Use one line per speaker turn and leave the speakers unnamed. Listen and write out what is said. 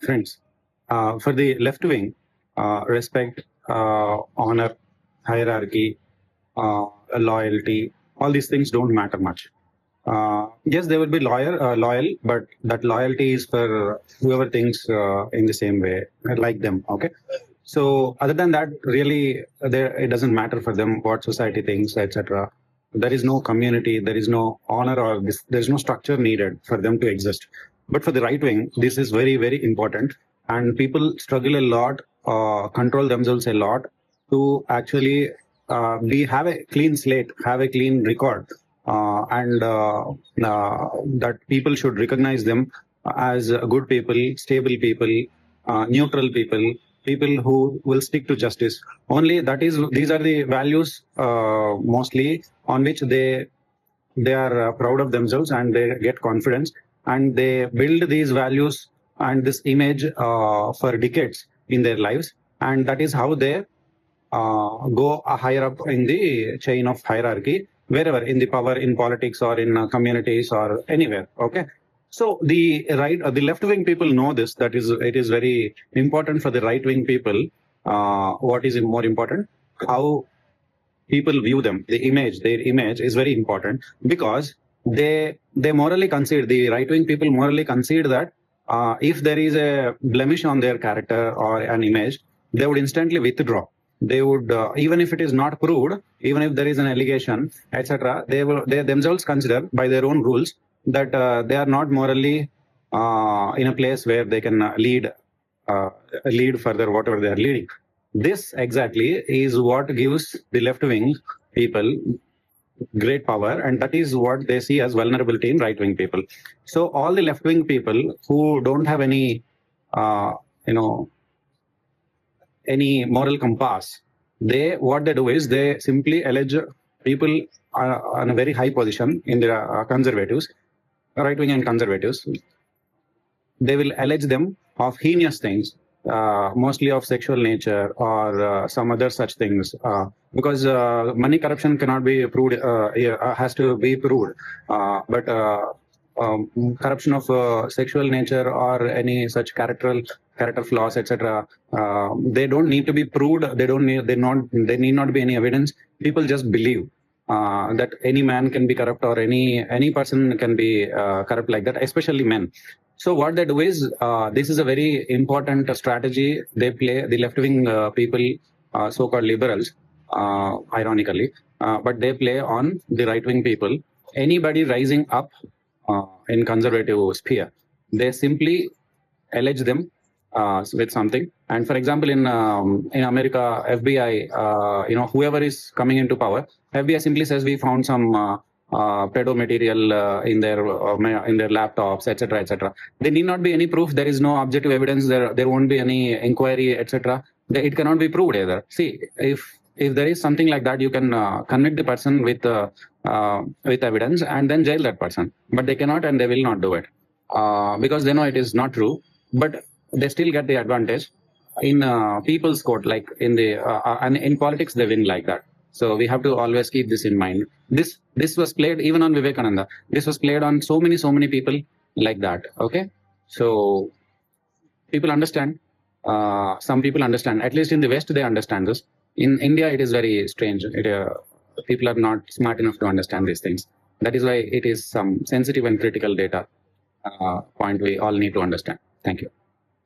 friends, for the left wing, respect, honor, hierarchy, loyalty, all these things don't matter much. Yes, they will be loyal, but that loyalty is for whoever thinks in the same way, like them. Okay. So other than that, really, it doesn't matter for them what society thinks, etc. There is no community, there is no honor, or there is no structure needed for them to exist. But for the right wing, this is very, very important, and people struggle a lot, control themselves a lot to actually we have a clean slate, have a clean record, and that people should recognize them as good people, stable people, neutral people, people who will stick to justice. Only that is, these are the values mostly on which they are proud of themselves, and they get confidence, and they build these values and this image for decades in their lives, and that is how they go higher up in the chain of hierarchy, wherever, in the power, in politics, or in communities, or anywhere. Okay. So the left wing people know this. That is, it is very important for the right wing people. What is more important? How people view them. Their image is very important, because they morally concede. The right wing people morally concede that if there is a blemish on their character or an image, they would instantly withdraw. They would, even if it is not proved, even if there is an allegation, etc., they themselves consider by their own rules that they are not morally in a place where they can lead further whatever they are leading. This exactly is what gives the left wing people great power, and that is what they see as vulnerability in right wing people. So all the left wing people who don't have any any moral compass, what they do is they simply allege people on a very high position in the conservatives, right wing and conservatives. They will allege them of heinous things, mostly of sexual nature, or some other such things, because money corruption cannot be proved, has to be proved, but corruption of sexual nature or any such character flaws, etc., they don't need to be proved. They need not be any evidence. People just believe that any man can be corrupt, or any person can be corrupt like that, especially men. So what they do is, this is a very important strategy they play, the left-wing people, so-called liberals, ironically, but they play on the right-wing people. Anybody rising up in conservative sphere, they simply allege them with something. And for example, in America, FBI, whoever is coming into power, FBI simply says we found some pedo material in their laptops, etc., etc. There need not be any proof. There is no objective evidence. There won't be any inquiry, etc. It cannot be proved either. See, if there is something like that, you can convict the person with evidence and then jail that person. But they cannot, and they will not do it because they know it is not true. But they still get the advantage in people's court, like in the and in politics they win like that. So we have to always keep this in mind. This was played even on Vivekananda. This was played on so many people like that. Okay, so people understand. Some people understand. At least in the West, they understand this. In India, it is very strange. People are not smart enough to understand these things. That is why it is some sensitive and critical data point we all need to understand. Thank you.